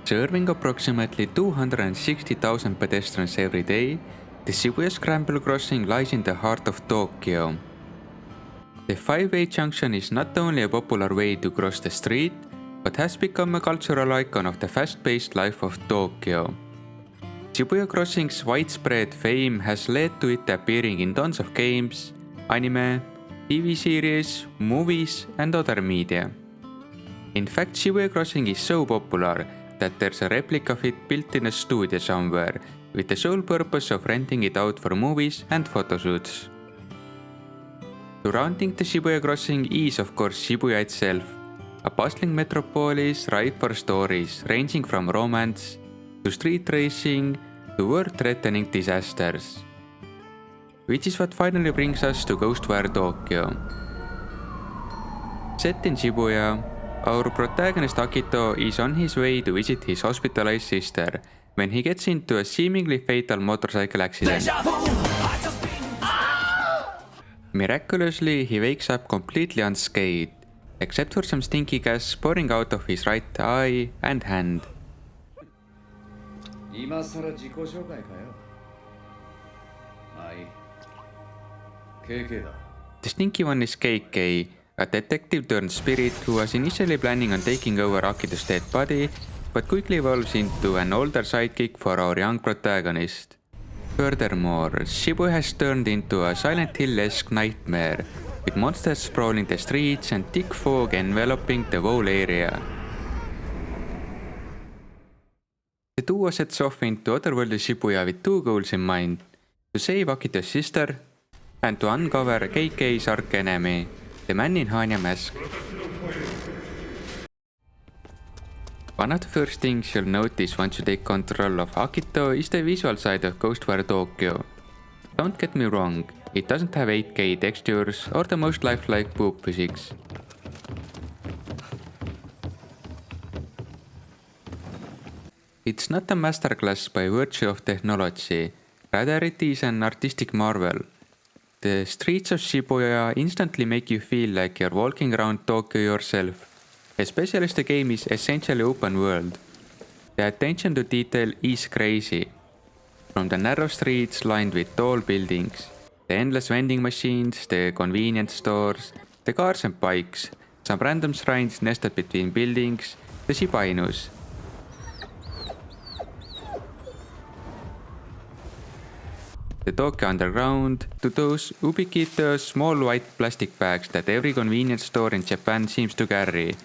Serving approximately 260,000 pedestrians every day, the Shibuya Scramble crossing lies in the heart of Tokyo. The five-way junction is not only a popular way to cross the street, but has become a cultural icon of the fast-paced life of Tokyo. Shibuya Crossing's widespread fame has led to it appearing in tons of games, anime, TV series, movies, and other media. In fact, Shibuya Crossing is so popular that there's a replica of it built in a studio somewhere, with the sole purpose of renting it out for movies and photoshoots. Surrounding the Shibuya Crossing is of course Shibuya itself, a bustling metropolis ripe for stories ranging from romance to street racing to world-threatening disasters. Which is what finally brings us to Ghostwire Tokyo. Set in Shibuya, our protagonist Akito is on his way to visit his hospitalized sister when he gets into a seemingly fatal motorcycle accident. Miraculously, he wakes up completely unscathed, except for some stinky gas pouring out of his right eye and hand. The stinky one is KK, a detective turned spirit who was initially planning on taking over Akito's dead body, but quickly evolves into an older sidekick for our young protagonist. Furthermore, Shibuya has turned into a Silent Hill-esque nightmare, with monsters sprawling the streets and thick fog enveloping the whole area. The duo sets off into otherworldly Shibuya with two goals in mind: to save Akito's sister and to uncover KK's arch enemy, the man in Hanya mask. One of the first things you'll notice once you take control of Akito is the visual side of Ghostwire Tokyo. Don't get me wrong, it doesn't have 8K textures or the most lifelike boob physics. It's not a masterclass by virtue of technology, rather it is an artistic marvel. The streets of Shibuya instantly make you feel like you're walking around Tokyo yourself, especially as the game is essentially open world. The attention to detail is crazy. From the narrow streets lined with tall buildings, the endless vending machines, the convenience stores, the cars and bikes, some random shrines nested between buildings, the Shiba Inus. The Tokyo Underground, to those ubiquitous small white plastic bags that every convenience store in Japan seems to carry.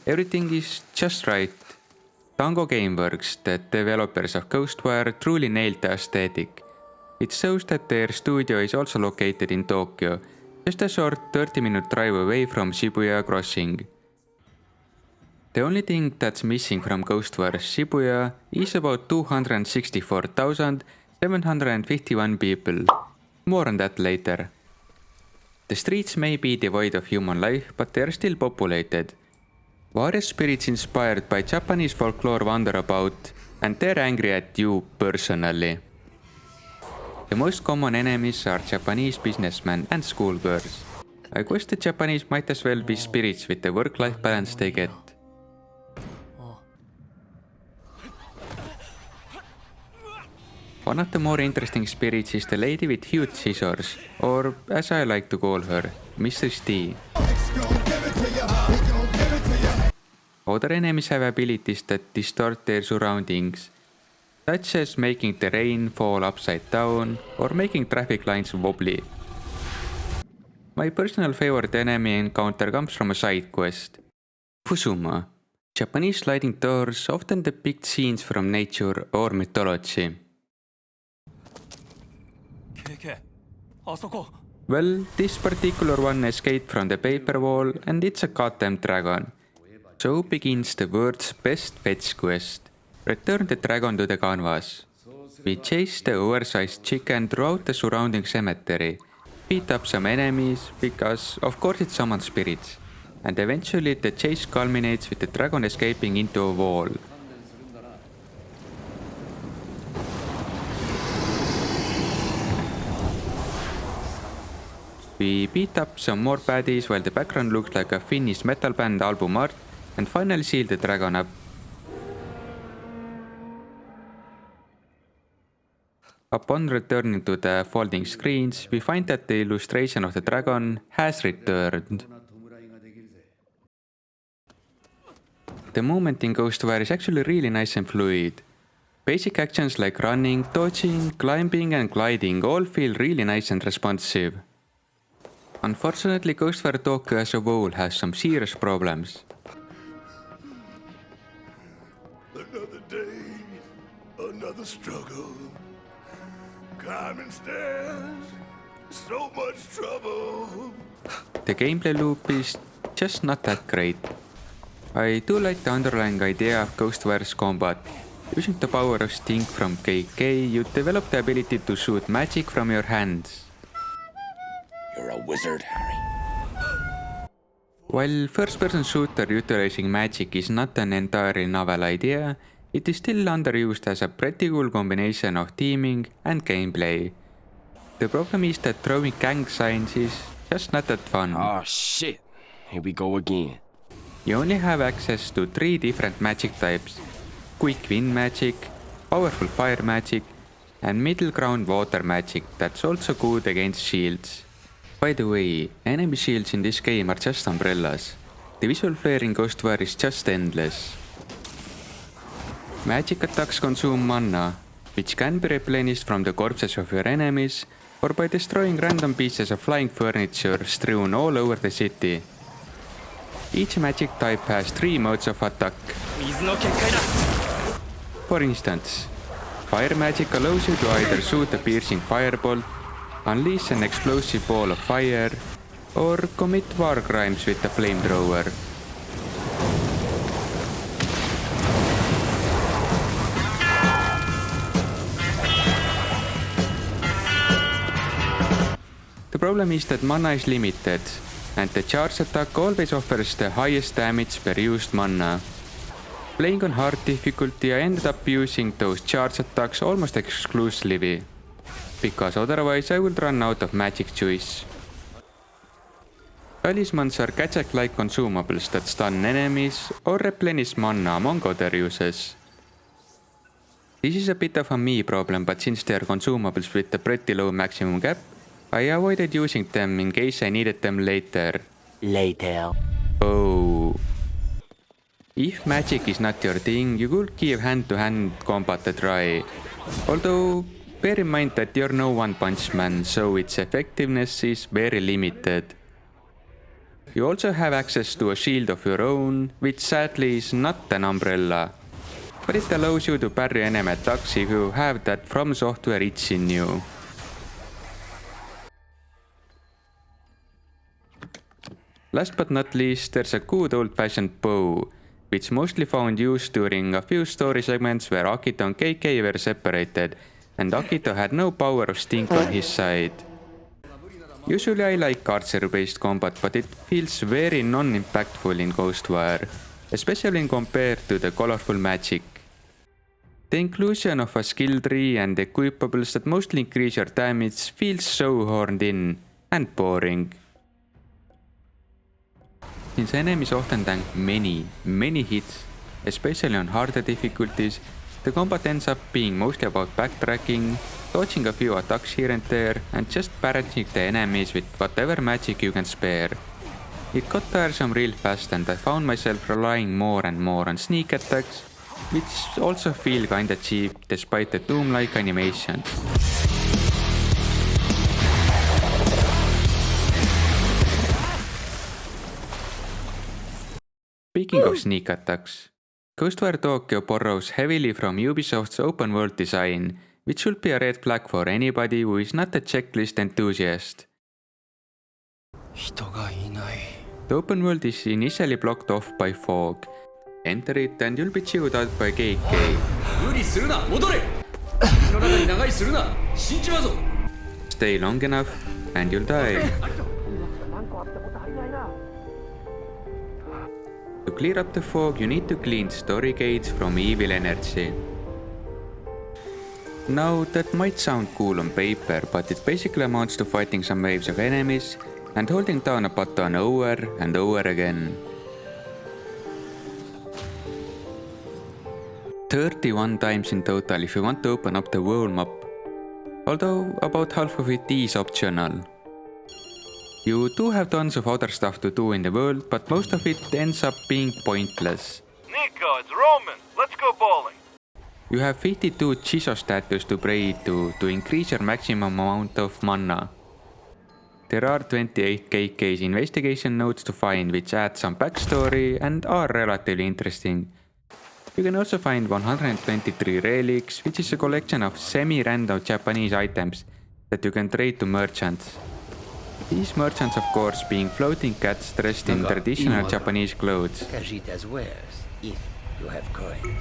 Everything is just right. Tango Gameworks, the developers of Ghostwire, truly nailed the aesthetic. It shows that their studio is also located in Tokyo, just a short 30-minute drive away from Shibuya Crossing. The only thing that's missing from Ghostwire Shibuya is about 264,751 people. More on that later. The streets may be devoid of human life, but they are still populated. Various spirits inspired by Japanese folklore wander about, and they're angry at you personally. The most common enemies are Japanese businessmen and schoolgirls. I guess the Japanese might as well be spirits with the work-life balance they get. One of the more interesting spirits is the lady with huge scissors, or as I like to call her, Mrs. T. Other enemies have abilities that distort their surroundings, such as making the rain fall upside down or making traffic lines wobbly. My personal favorite enemy encounter comes from a side quest. Fusuma. Japanese sliding doors often depict scenes from nature or mythology. Well, this particular one escaped from the paper wall and it's a goddamn dragon. So begins the world's best fetch quest. Return the dragon to the canvas. We chase the oversized chicken throughout the surrounding cemetery, beat up some enemies because of course it's summoned spirits, and eventually the chase culminates with the dragon escaping into a wall. We beat up some more baddies while the background looks like a Finnish metal band album art and finally seal the dragon up. Upon returning to the folding screens, we find that the illustration of the dragon has returned. The movement in Ghostwire is actually really nice and fluid. Basic actions like running, dodging, climbing and gliding all feel really nice and responsive. Unfortunately, Ghostwire Tokyo as a whole has some serious problems. Another day, another struggle. Climbing stairs, so much trouble. The gameplay loop is just not that great. I do like the underlying idea of Ghostwire's combat. Using the power of stink from KK, you develop the ability to shoot magic from your hands. You're a wizard, Harry. While first-person shooter utilizing magic is not an entirely novel idea, it is still underused as a pretty cool combination of theming and gameplay. The problem is that throwing gang signs is just not that fun. Oh shit, here we go again. You only have access to 3 different magic types: quick wind magic, powerful fire magic, and middle ground water magic that's also good against shields. By the way, enemy shields in this game are just umbrellas. The visual flair in Ghostwire is just endless. Magic attacks consume mana, which can be replenished from the corpses of your enemies or by destroying random pieces of flying furniture strewn all over the city. Each magic type has 3 modes of attack. For instance, fire magic allows you to either shoot a piercing fireball, unleash an explosive ball of fire, or commit war crimes with a flamethrower. The problem is that mana is limited, and the charge attack always offers the highest damage per used mana. Playing on hard difficulty, I ended up using those charge attacks almost exclusively, because otherwise I would run out of magic choice. Talismans are gadget-like consumables that stun enemies or replenish mana among other uses. This is a bit of a me problem, but since they are consumables with a pretty low maximum cap, I avoided using them in case I needed them later. Oh. If magic is not your thing, you could give hand-to-hand combat a try. Although, bear in mind that you're no one-punch man, so its effectiveness is very limited. You also have access to a shield of your own, which sadly is not an umbrella, but it allows you to parry enemy attacks if you have that From Software itch in you. Last but not least, there's a good old-fashioned bow, which mostly found use during a few story segments where Akito and KK were separated, and Akito had no power of stink on his side. Usually I like archery-based combat, but it feels very non-impactful in Ghostwire, especially compared to the colorful magic. The inclusion of a skill tree and equipables that mostly increase your damage feels so horned in and boring. Since enemies often tank many hits, especially on harder difficulties, the combat ends up being mostly about backtracking, dodging a few attacks here and there, and just barraging the enemies with whatever magic you can spare. It got tiresome real fast, and I found myself relying more and more on sneak attacks, which also feel kinda cheap despite the Doom-like animations. Speaking of sneak attacks, Ghostwire Tokyo borrows heavily from Ubisoft's open world design, which should be a red flag for anybody who is not a checklist enthusiast. The open world is initially blocked off by fog. Enter it and you'll be chewed out by KK. Stay long enough and you'll die. To clear up the fog, you need to clean story gates from evil energy. Now, that might sound cool on paper, but it basically amounts to fighting some waves of enemies and holding down a button over and over again. 31 times in total if you want to open up the whole map. although about half of it is optional. You do have tons of other stuff to do in the world, but most of it ends up being pointless. Nico, it's Roman. Let's go bowling. You have 52 Chiso statues to pray to increase your maximum amount of mana. There are 28 KK's investigation notes to find, which add some backstory and are relatively interesting. You can also find 123 relics, which is a collection of semi-random Japanese items that you can trade to merchants. These merchants, of course, being floating cats dressed in traditional Japanese clothes. Cash it as wares, if you have coin.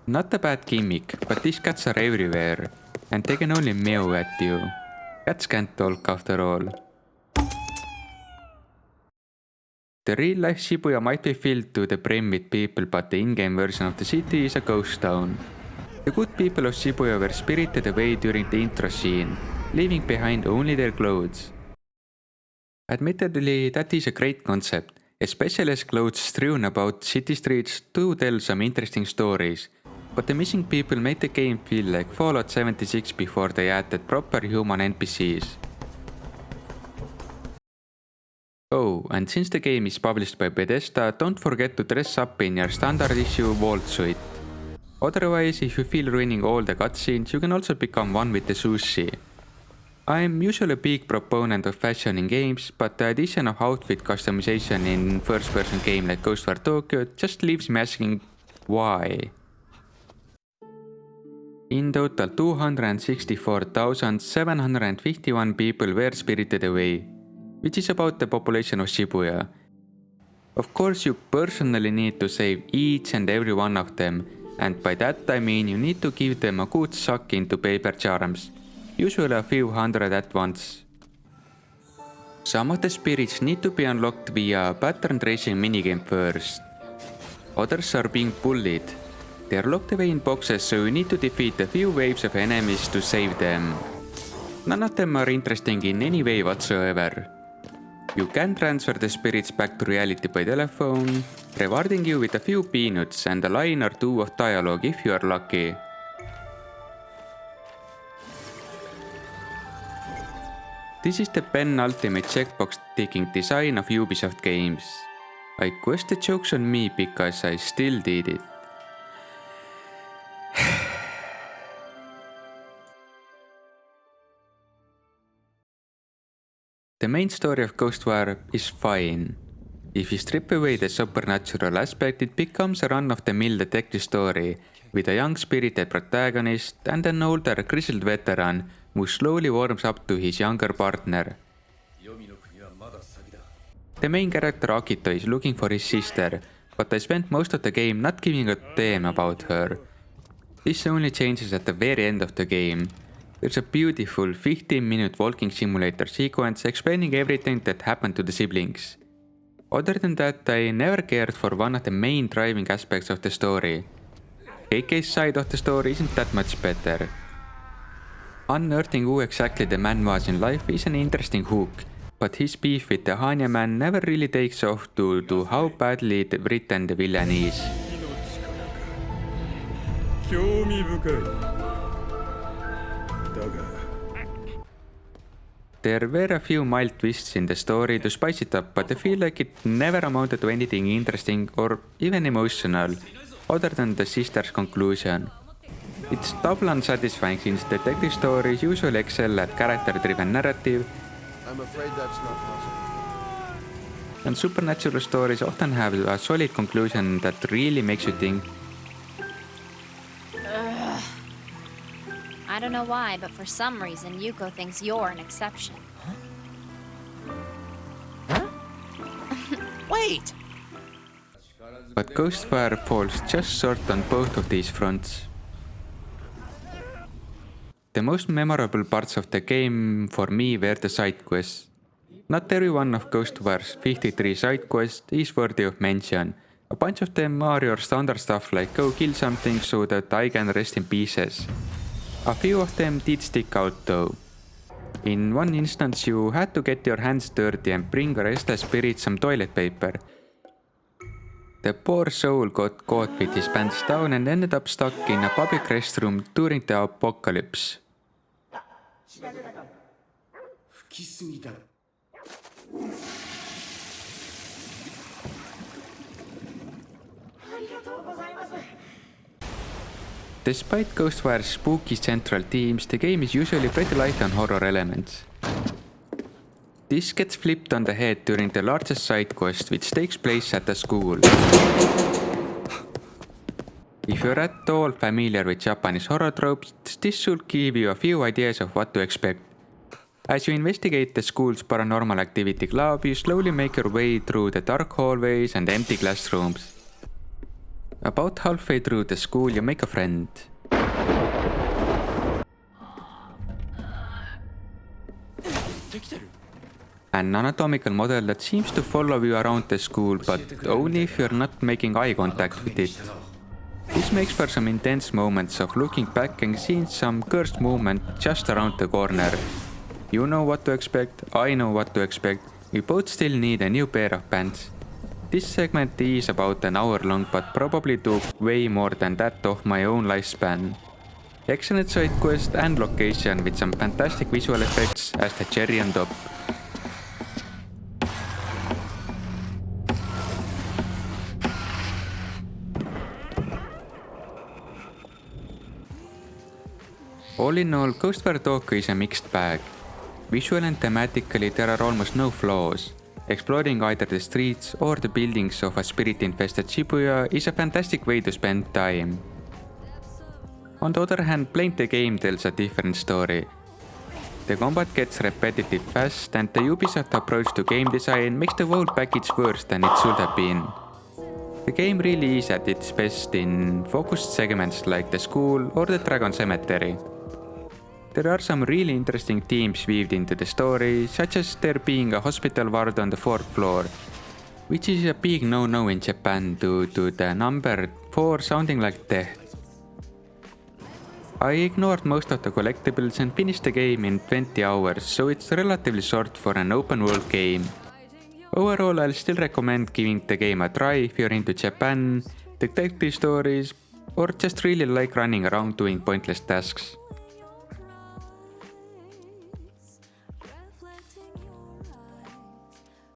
Not a bad gimmick, but these cats are everywhere, and they can only meow at you. Cats can't talk after all. The real-life Shibuya might be filled to the brim with people, but the in-game version of the city is a ghost town. The good people of Shibuya were spirited away during the intro scene, leaving behind only their clothes. Admittedly, that is a great concept, especially as clothes strewn about city streets do tell some interesting stories, but the missing people made the game feel like Fallout 76 before they added proper human NPCs. Oh, and since the game is published by Bethesda, don't forget to dress up in your standard issue vault suit. Otherwise, if you feel ruining all the cutscenes, you can also become one with the sushi. I'm usually a big proponent of fashion in games, but the addition of outfit customization in first-person game like Ghostwire Tokyo just leaves me asking why. In total, 264,751 people were spirited away, which is about the population of Shibuya. Of course, you personally need to save each and every one of them, and by that I mean you need to give them a good suck into paper charms, usually a few hundred at once. Some of the spirits need to be unlocked via a pattern tracing minigame first. Others are being bullied. They are locked away in boxes, so you need to defeat a few waves of enemies to save them. None of them are interesting in any way whatsoever. You can transfer the spirits back to reality by telephone, rewarding you with a few peanuts and a line or two of dialogue if you are lucky. This is the penultimate checkbox ticking design of Ubisoft games. I guess the joke's on me because I still did it. The main story of Ghostwire is fine. If you strip away the supernatural aspect, it becomes a run-of-the-mill detective story with a young spirited protagonist and an older grizzled veteran who slowly warms up to his younger partner. The main character Akito is looking for his sister, but I spent most of the game not giving a damn about her. This only changes at the very end of the game. There's a beautiful 15-minute walking simulator sequence explaining everything that happened to the siblings. Other than that, I never cared for one of the main driving aspects of the story. KK's side of the story isn't that much better. Unearthing who exactly the man was in life is an interesting hook, but his beef with the Hanya man never really takes off due to how badly written the villain is. There were a few mild twists in the story to spice it up, but I feel like it never amounted to anything interesting or even emotional, other than the sister's conclusion. It's double unsatisfying since detective stories usually excel at character-driven narrative, I'm afraid that's not possible. and supernatural stories often have a solid conclusion that really makes you think. I don't know why, but for some reason, Yuko thinks you're an exception. Wait! But Ghostwire falls just short on both of these fronts. The most memorable parts of the game for me were the side quests. Not every one of Ghostwire's 53 side quests is worthy of mention. A bunch of them are your standard stuff like go kill something so that I can rest in pieces. A few of them did stick out though. In one instance you had to get your hands dirty and bring a restless spirit some toilet paper. The poor soul got caught with his pants down and ended up stuck in a public restroom during the apocalypse. Despite Ghostwire's spooky central themes, the game is usually pretty light on horror elements. This gets flipped on the head during the largest side quest, which takes place at a school. If you're at all familiar with Japanese horror tropes, this should give you a few ideas of what to expect. As you investigate the school's paranormal activity lab, you slowly make your way through the dark hallways and empty classrooms. About halfway through the school, you make a friend. An anatomical model that seems to follow you around the school, but only if you're not making eye contact with it. This makes for some intense moments of looking back and seeing some cursed movement just around the corner. You know what to expect, I know what to expect, we both still need a new pair of pants. This segment is about an hour long, but probably took way more than that of my own lifespan. Excellent side quest and location with some fantastic visual effects as the cherry on top. All in all, Ghostwire Tokyo is a mixed bag. Visually and thematically there are almost no flaws. Exploring either the streets or the buildings of a spirit-infested Shibuya is a fantastic way to spend time. On the other hand, playing the game tells a different story. The combat gets repetitive fast, and the Ubisoft approach to game design makes the whole package worse than it should have been. The game really is at its best in focused segments like the school or the Dragon Cemetery. There are some really interesting themes weaved into the story, such as there being a hospital ward on the 4th floor, which is a big no-no in Japan due to the number 4 sounding like death. I ignored most of the collectibles and finished the game in 20 hours, so it's relatively short for an open world game. Overall, I'll still recommend giving the game a try if you're into Japan, detective stories, or just really like running around doing pointless tasks.